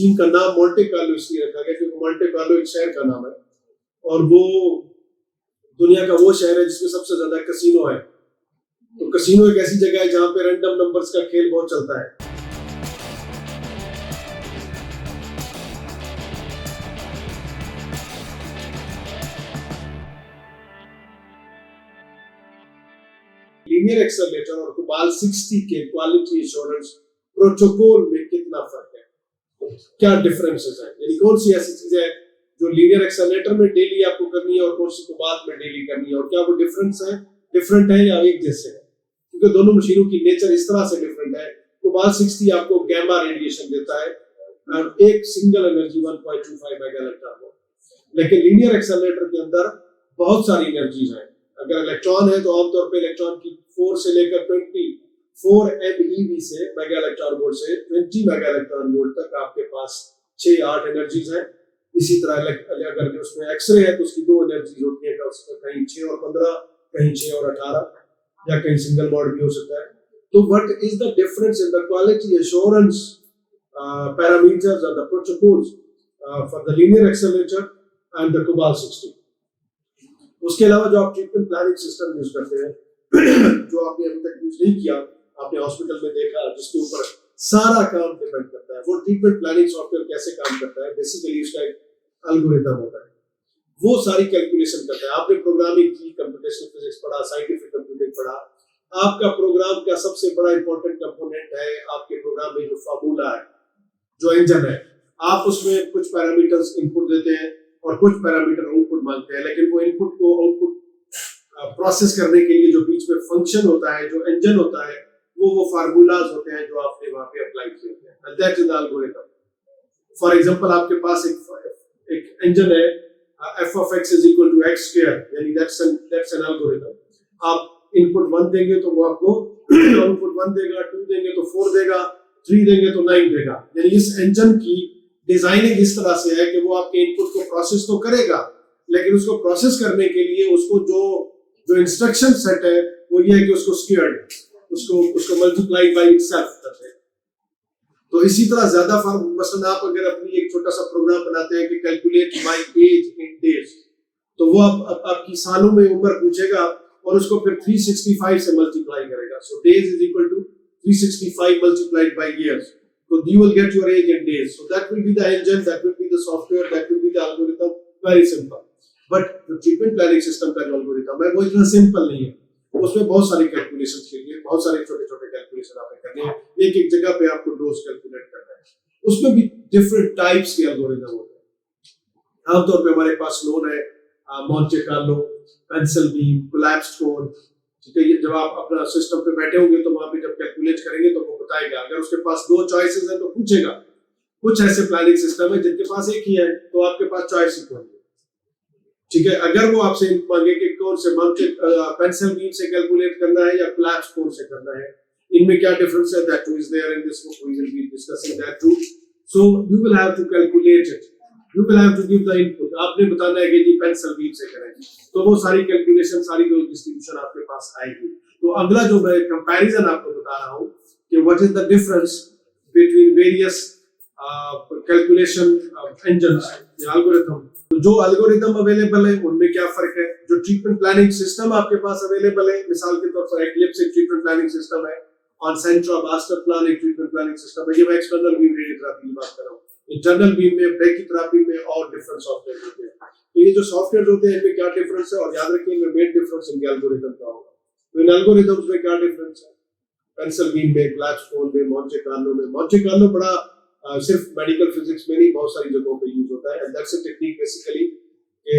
Team का नाम Monte Carlo इसलिए रखा गया क्योंकि मोंटे कार्लो एक शहर का नाम है और वो दुनिया का वो शहर है जिसमें सबसे ज्यादा कसिनो है। तो कसिनो एक ऐसी जगह है जहां पे रैंडम नंबर्स का खेल बहुत चलता है। लीनियर एक्सेलरेटर और कुबाल 60 के क्वालिटी एश्योरेंस प्रोटोकॉल में कितना फर्क है, क्या डिफरेंसेस है, यानी कौन सी ऐसी चीज है जो लीनियर एक्सेलरेटर में डेली आपको करनी है और कौन सी कुबाल में डेली करनी है, और क्या वो डिफरेंट है या एक जैसे है, क्योंकि दोनों मशीनों की नेचर इस तरह से डिफरेंट है। कुबाल 60 आपको गैमा रेडिएशन देता है और एक single energy 1.25 mega electron volt, लेकिन लीनियर एक्सेलरेटर के अंदर बहुत सारी एनर्जीज हैं। अगर इलेक्ट्रॉन है तो आमतौर पे इलेक्ट्रॉन की 4 से लेकर 24 MeV से मेगा इलेक्ट्रॉन वोल्ट से 20 मेगा इलेक्ट्रॉन वोल्ट तक आपके पास 6-8 एनर्जीज हैं। इसी तरह अगर उसमें एक्सरे है तो उसकी 2 एनर्जीज होती है, कहीं 6 और 15, कहीं 6 और 18, या कहीं सिंगल मॉड भी हो सकता है। तो what is the difference in the quality assurance parameters और the protocols for the linear accelerator and the cobalt 60? उसके अलावा जो आप ट्रीटमेंट प्लानिंग सिस्टम यूज करते हैं जो आपने अभी तक यूज नहीं किया, आपने हॉस्पिटल में देखा, जिसके ऊपर सारा काम डिपेंड करता है, वो ट्रीटमेंट प्लानिंग सॉफ्टवेयर कैसे काम करता है। बेसिकली उसका एक एल्गोरिथम होता है, वो सारी कैलकुलेशन करता है। आपने प्रोग्रामिंग की, कंप्यूटेशनल फिजिक्स पढ़ा, साइंटिफिक कंप्यूटिंग पढ़ा, आपका प्रोग्राम का सबसे बड़ा इंपॉर्टेंट कंपोनेंट है आपके प्रोग्राम में जो फार्मूला है, जो इंजन है। आप उसमें कुछ पैरामीटर्स इनपुट देते हैं और कुछ पैरामीटर आउटपुट मांगते हैं, लेकिन वो इनपुट को आउटपुट प्रोसेस करने के लिए जो बीच में फंक्शन होता है, जो इंजन होता है, वो फार्मूलाज होते हैं जो आपने वहां पे अप्लाई किए होते हैं, and that is the algorithm. For example आपके पास एक इंजन है, f of x is equal to x square, यानी that's an algorithm। आप इनपुट 1 देंगे तो वो आपको आउटपुट 1 देगा, 2 देंगे तो 4 देगा, 3 देंगे तो 9 देगा। यानी इस इंजन की डिजाइनिंग इस तरह से है कि वो आपके इनपुट को प्रोसेस तो करेगा, लेकिन उसको प्रोसेस करने के लिए उसको जो इंस्ट्रक्शन सेट है वो ये है कि उसको स्क्वायर्ड, उसको मल्टीप्लाई बाय इटसेल्फ करते हैं। तो इसी तरह ज्यादा मसलन आप अगर अपनी एक छोटा सा प्रोग्राम बनाते हैं कि calculate my age in days, तो वो आपकी सालों में उम्र पूछेगा और उसको फिर 365 से मल्टीप्लाई करेगा। So days is equal to 365 multiplied by years, so you will get your age in days. So that will be the engine, that will be the software, that will be the algorithm, very simple. But the treatment planning system का जो algorithm है वो इतना simple नहीं है, उसमें बहुत सारी कैलकुलेशंस के लिए बहुत सारे छोटे-छोटे कैलकुलेशन आपने करने हैं, एक जगह पे आपको डोज कैलकुलेट करना है, उसमें भी डिफरेंट टाइप्स के एल्गोरिथम होते हैं। आमतौर पे हमारे पास नोन है Monte Carlo, pencil beam, collapsed cone. ठीक है, ये जब आप अपना सिस्टम पे बैठे होंगे तो वहां पे जब कैलकुलेट करेंगे तो वो बताएगा। अगर उसके पास 2 चॉइसेस हैं तो पूछेगा। कुछ ऐसे प्लानिंग सिस्टम है जिनके पास एक ही है तो आपके पास चॉइस ही होगी। ठीक है, अगर वो आपसे मांगे कि कौन से पेंसिल बीम से कैलकुलेट करना है या कोलैप्स कोन से करना है, इनमें क्या डिफरेंस है, that is there in this book, we will be discussing that too. So you will have to calculate it, you will have to give the input. आपने बताना है कि जी पेंसिल बीम से करें, तो वो सारी कैलकुलेशन, सारी डोज डिस्ट्रीब्यूशन आपके पास आएगी। तो अगला जो मैं कंपैरिजन आपको बता रहा हूं कि what is the difference between various calculation engines या एल्गोरिथम। तो जो एल्गोरिथम अवेलेबल है उनमें क्या फर्क है, जो ट्रीटमेंट प्लानिंग सिस्टम आपके पास अवेलेबल है, मिसाल के तौर पर एक्लिप्स एक ट्रीटमेंट प्लानिंग सिस्टम है, ऑनसेंट्रा मास्टर प्लान एक ट्रीटमेंट प्लानिंग सिस्टम है। ये मैं एक्सटर्नल बीम रेडियोथेरेपी की बात कर रहा हूं। इंटरनल बीम में, ब्रैकीथेरेपी में और डिफरेंट सॉफ्टवेयर होते हैं। तो ये जो सॉफ्टवेयर होते हैं इनमें क्या डिफरेंस है, और याद रखिए इनमें मेन डिफरेंस इनके एल्गोरिथम का होगा। तो इन एल्गोरिथम्स में क्या डिफरेंस है, पेंसिल बीम में, कोलैप्स कोन में, मॉन्टे कार्लो में। मॉन्टे कार्लो बड़ा सिर्फ मेडिकल फिजिक्स में नहीं, बहुत सारी जगहों पे यूज होता है, and that's a technique basically कि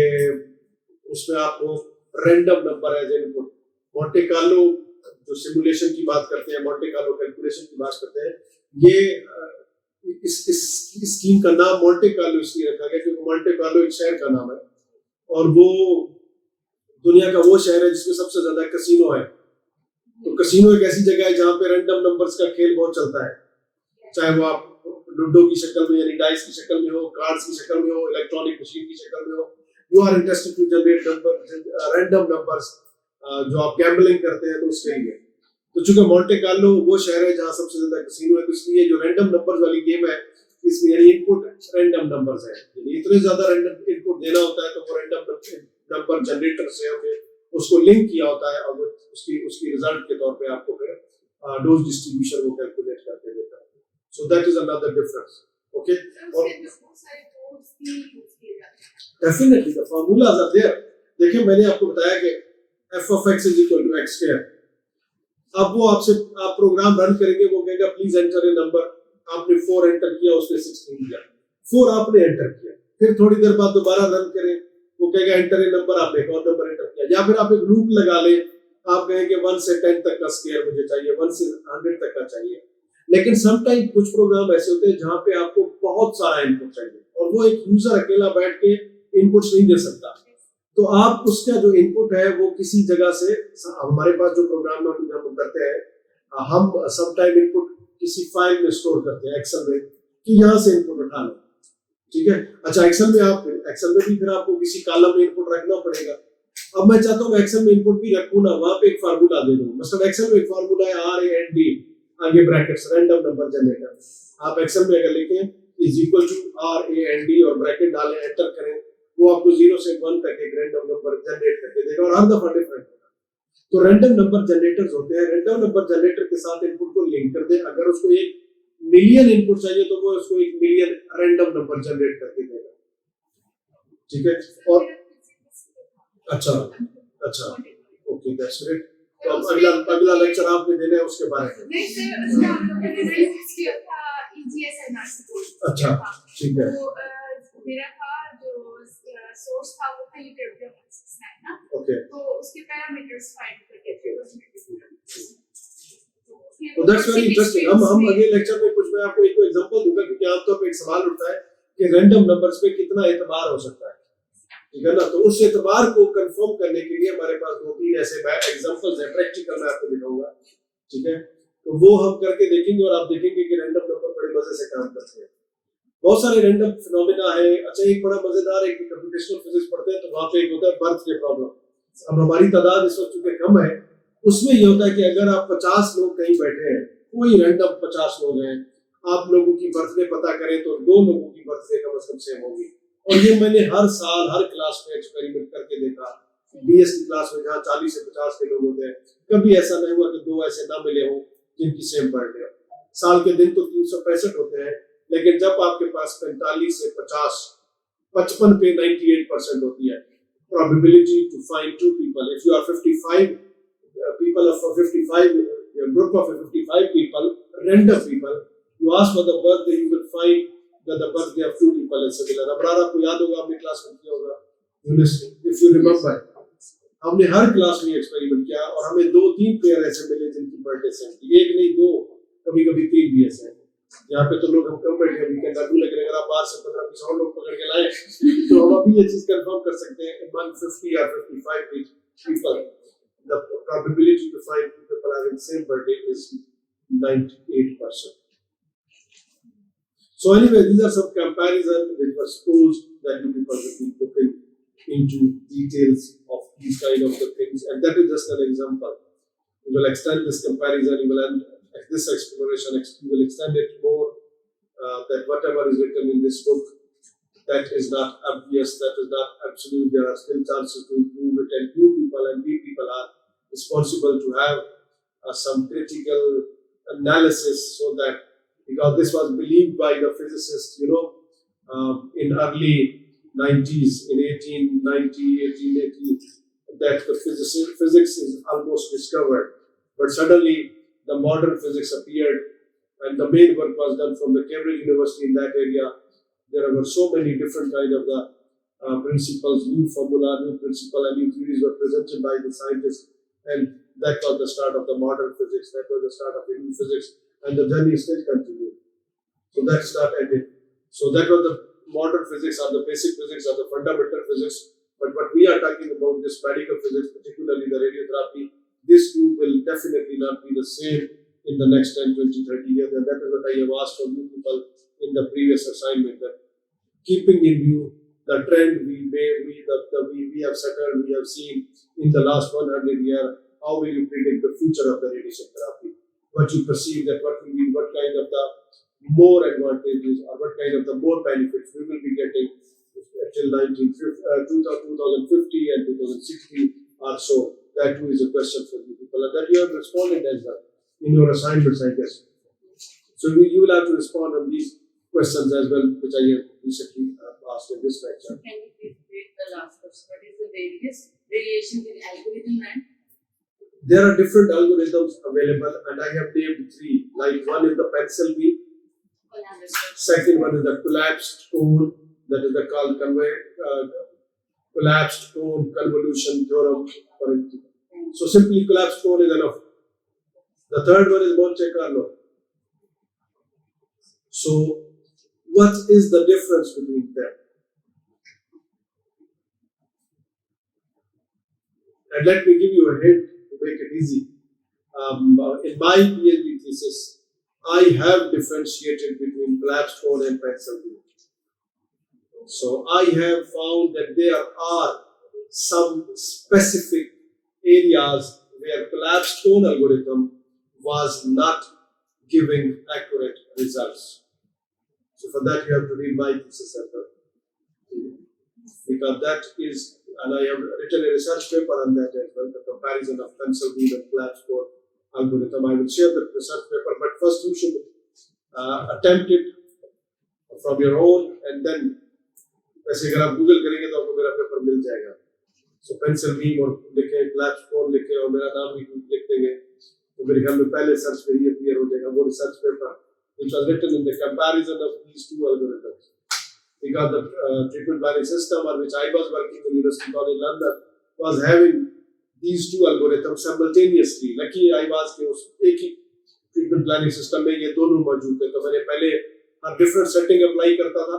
उसमें आपको random number as input. Monte Carlo जो सिमुलेशन की बात करते हैं, मॉन्टे कार्लो कैलकुलेशन की बात करते हैं, ये इस स्कीम का नाम मॉन्टे कार्लो इसलिए रखा गया क्योंकि मॉन्टे कार्लो एक शहर का नाम है और वो दुनिया का वो शहर है जिसमें सबसे ज्यादा कसिनो है। तो कसिनो एक ऐसी जगह है जहां पे रैंडम नंबर्स का खेल बहुत चलता है, चाहे वो आप लूडो की शक्ल में यानी डाइस की शक्ल में हो, कार्ड्स की शक्ल में हो, इलेक्ट्रॉनिक मशीन की शक्ल में हो। You are interested to generate random numbers जो आप गैम्बलिंग करते हैं तो उसके लिए। तो चूंकि मॉन्टे कार्लो वो शहर है जहां सबसे ज्यादा कसिनो है, तो इसलिए जो रैंडम नंबर्स वाली गेम है इसमें यानी इनपुट रैंडम नंबर्स हैं, यानी इतने ज्यादा रैंडम इनपुट देना होता है तो वो रैंडम नंबर जनरेटर से हमने उसको लिंक किया होता है और वो उसकी रिजल्ट के तौर पे आपको फिर डोज डिस्ट्रीब्यूशन वो कैलकुलेट करके देता है. So that is another difference. Okay, और definitely the formulas are there. देखिए मैंने आपको बताया कि f of x is equal to x square. अब वो आपसे आप प्रोग्राम रन करेंगे, वो कहेगा प्लीज एंटर ए नंबर. आपने 4 एंटर किया, उसने 16 दिया. 4 आपने एंटर किया, फिर थोड़ी देर बाद दोबारा रन करें, वो कहेगा एंटर ए नंबर. आपने एक और नंबर एंटर किया, या फिर आप एक लूप लगा लें, आप कहेंगे 1 से 10 तक का स्क्वायर मुझे चाहिए, 1 से 100 तक का चाहिए. लेकिन समटाइम कुछ प्रोग्राम ऐसे होते हैं जहां पे आपको बहुत सारा इनपुट चाहिए और वो एक यूजर अकेला बैठ के इनपुट्स नहीं दे सकता. तो आप उसका जो इनपुट है वो किसी जगह से, हमारे पास जो प्रोग्राम हम करते हैं, हम समटाइम इनपुट किसी फाइल में स्टोर करते हैं एक्सेल में कि यहाँ से इनपुट उठा लो. ठीक है, अच्छा एक्सेल में भी फिर आपको किसी कॉलम में इनपुट रखना पड़ेगा. अब मैं चाहता हूँ एक्सेल में इनपुट भी रखूँ ना, वहां पे एक फार्मूला दे दूं. मतलब एक्सेल में एक फार्मूला है RAND, आगे ब्रैकेट्स, रैंडम नंबर जनरेटर. आप एक्सेल में अगर लिखें इज इक्वल टू RAND और ब्रैकेट डालें, एंटर करें, वो आपको 0 से 1 तक एक रैंडम नंबर जनरेट करके देगा और हर दफा डिफरेंट होगा. तो रैंडम नंबर जनरेटर्स होते हैं. रैंडम नंबर जनरेटर के साथ इनपुट को लिंक कर दे. अगर उसको 1 मिलियन इनपुट चाहिए तो वो उसको 1 मिलियन रैंडम नंबर जनरेट करके देगा. ठीक है, और अच्छा ओके, दैट्स ग्रेट. तो अब अगला लेक्चर आपने देना है उसके बारे में. अच्छा ठीक है. मेरा था जो सोर्स था वो था यूट्यूब ना. ओके, तो उसके पैरामीटर्स फाइंड करके तो दैट्स वेरी इंटरेस्टिंग. हम अगले लेक्चर में कुछ मैं आपको एक एग्जांपल दूंगा क्योंकि आमतौर पे एक सवाल उठता है कि रैंडम नंबर्स पे कितना एतबार हो सकता है. ठीक है ना, तो उस एतबार को कंफर्म करने के लिए हमारे पास 2-3 ऐसे एग्जांपल्स हैं, प्रैक्टिकल मैं आपको दिखाऊंगा. ठीक है, तो वो हम करके देखेंगे और आप देखेंगे कि रैंडम नंबर बड़े मजे से काम करते हैं. बहुत सारे रैंडम फिनोमेना है. अच्छा, एक बड़ा मजेदार है कि कंप्यूटेशनल फिजिक्स पढ़ते हैं तो वहां पे एक होता है बर्थडे प्रॉब्लम. अब हमारी तादाद इस वक्त चूंकि कम है, उसमें ये होता है कि अगर आप 50 लोग कहीं बैठे हैं, कोई रैंडम 50 लोग हैं, आप लोगों की बर्थडे पता करें तो 2 लोगों की बर्थडे कम से कम सेम होगी. और ये मैंने हर साल हर क्लास में एक्सपेरिमेंट करके देखा. BS की क्लास में जहाँ 40 से 50 के लोग होते हैं, कभी ऐसा नहीं हुआ कि 2 ऐसे ना मिले हों जिनकी सेम बर्थडे हो. साल के दिन तो 365 होते हैं, लेकिन जब आपके पास 45 से 50, 55 पे 98% होती है probability to find 2 people. If you are 55 people of 55, a group of 55 people, random people, you ask for the birthday, you will find that the birthday of 2 people is similar. Abrar आपको याद होगा, आपने क्लास में किया होगा, if you remember, हमने हर class में experiment किया और हमें 2-3 पेयर ऐसे मिले जिनकी बर्थडे सेम थी. 1 नहीं 2, कभी-कभी 3 भी ऐसे हैं. यहाँ पे तो लोग हम कम बैठे हैं, वीकेंड आगू लग रहे हैं. अगर आप 12 से 15 और लोग पकड़ के लाए तो हम अभी ये चीज कंफर्म कर सकते हैं. among 50 or 55 people, the probability to find 2 people having same birthday is 98%. So anyway, these are some comparisons which were supposed that you people will be looking into details of these kind of the things, and that is just an example. We will extend this comparison. We will end this exploration. We will extend it more. That whatever is written in this book, that is not obvious, that is not absolute. There are still chances to improve it, and you people and we people are responsible to have some critical analysis, so that because this was believed by the physicists, in early 90s, in 1880, that the physics is almost discovered, but suddenly the modern physics appeared, and the main work was done from the Cambridge University in that area. There were so many different kind of the principles, new formula, new principle, and new theories were presented by the scientists, and that was the start of the modern physics. That was the start of the new physics, and the journey still continued. So that start ended. So that was the modern physics, or the basic physics, or the fundamental physics. But what we are talking about, this medical physics, particularly the radiotherapy, this too will definitely not be the same in the next 10, 20, 30 years. And that is what I have asked from you people in the previous assignment, that keeping in view the trend we have settled, we have seen in the last 100 years, how will you predict the future of the radiation therapy? What you perceive that what will be, what kind of the more advantages or what kind of the more benefits we will be getting till 2050 and 2060 or so. That too is a question for you people, and that you have responded as well in your assignments, I guess. So you will have to respond on these questions as well, which I have recently asked in this lecture. Can you please read the last question? What is the variation in algorithm and? There are different algorithms available, and I have named three. Like one is the pencil beam, second one is the collapsed cone, that is the collapsed cone convolution theorem. So simply collapsed cone is enough. The third one is Monte Carlo. So what is the difference between them? And let me give you a hint to make it easy. In my PhD thesis, I have differentiated between collapsed cone and pencil beam. So I have found that there are some specific areas where collapsed cone algorithm was not giving accurate results. So for that you have to read my thesis as well. Because that is, and I have written a research paper on that as well, the comparison of pencil beam and collapsed cone algorithm. I will share the research paper, but first you should attempt it from your own, and then वैसे अगर आप Google करेंगे तो आपको मेरा paper मिल जाएगा. So pencil beam और लिखे, collapsed cone लिखे और मेरा नाम भी लिख देंगे तो मेरे ख्याल में पहले सर्च पे ही अपीयर हो जाएगा वो research paper which was written in the comparison of these two algorithms. Because the treatment planning system on which I was working in University College London was having these two algorithms simultaneously. Lucky I was कि उस एक ही treatment planning system में ये दोनों मौजूद थे. तो मैंने पहले हर different setting apply करता था.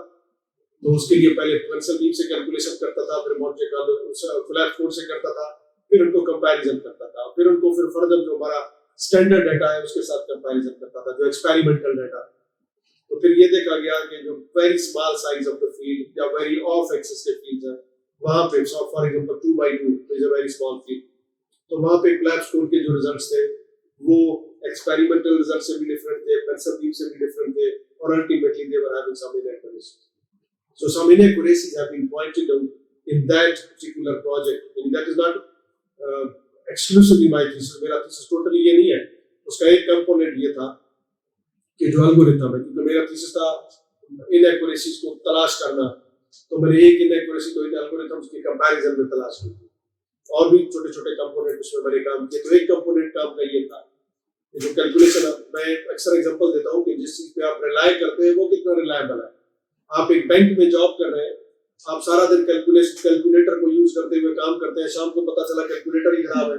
तो उसके लिए पहले pencil beam से कैलकुलेशन करता था, फिर Monte Carlo collapsed cone से करता था, फिर उनको कंपैरिजन करता था, फिर फर्दर जो हमारा स्टैंडर्ड डाटा है उसके साथ कंपैरिजन करता था, जो एक्सपेरिमेंटल डाटा. तो फिर ये देखा गया कि जो very small size of the field या वेरी ऑफ एक्सिस के फील्ड्स हैं वहां पे for example 2x2 is a very small field, तो वहां पे collapsed cone के जो रिजल्ट्स थे वो एक्सपेरिमेंटल रिजल्ट से भी डिफरेंट थे, pencil beam से भी डिफरेंट थे, और ultimately they were having some inaccuracies. So some inaccuracies have been pointed out in that particular project, and that is not exclusively my thesis. मेरा thesis totally ये नहीं है. उसका एक कंपोनेंट ये था कि जो एल्गोरिथम है, क्योंकि मेरा thesis था inaccuracies को तलाश करना, तो मैंने एक inaccuracy को इन algorithms के कंपैरिजन में तलाश की थी. और भी छोटे-छोटे कंपोनेंट उसमें मैंने काम किए. तो एक कंपोनेंट काम का ये था कि जो कैलकुलेशन, मैं अक्सर एग्जांपल देता हूँ कि जिस चीज पे आप रिलाय करते हैं वो कितना रिलायबल है. आप एक बैंक में जॉब कर रहे हैं, आप सारा दिन कैलकुलेटर को यूज करते हुए काम करते हैं, शाम को पता चला कैलकुलेटर ही खराब है,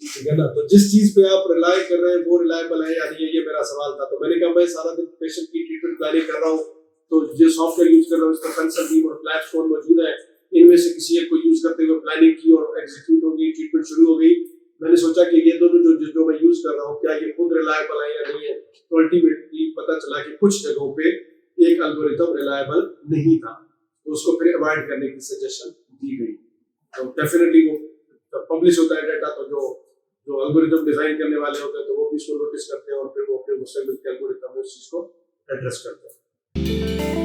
ठीक है ना. तो जिस चीज पे आप रिलाय कर रहे हैं वो रिलायबल है या नहीं, ये मेरा सवाल था. तो मैंने कहा मैं सारा दिन पेशेंट की ट्रीटमेंट प्लानिंग कर रहा हूँ, तो जो सॉफ्टवेयर यूज कर रहा हूँ इसमें pencil beam और collapsed cone मौजूद है, इनमें से किसी एक को यूज करते हुए प्लानिंग की और एग्जीक्यूट हो गई, ट्रीटमेंट शुरू हो गई. मैंने सोचा कि ये दोनों जो मैं यूज कर रहा हूँ क्या ये खुद रिलायबल है या नहीं है. तो अल्टीमेटली पता चला कि कुछ जगहों पे एक एल्गोरिथम रिलायबल नहीं था, तो उसको फिर अवॉइड करने की सजेशन दी गई. तो डेफिनेटली वो पब्लिश होता है डाटा, तो जो एल्गोरिथम डिजाइन करने वाले होते हैं तो वो भी इसको नोटिस करते हैं और फिर वो अपने मुझसे मिलकर एल्गोरिथम में उस चीज को एड्रेस करते हैं.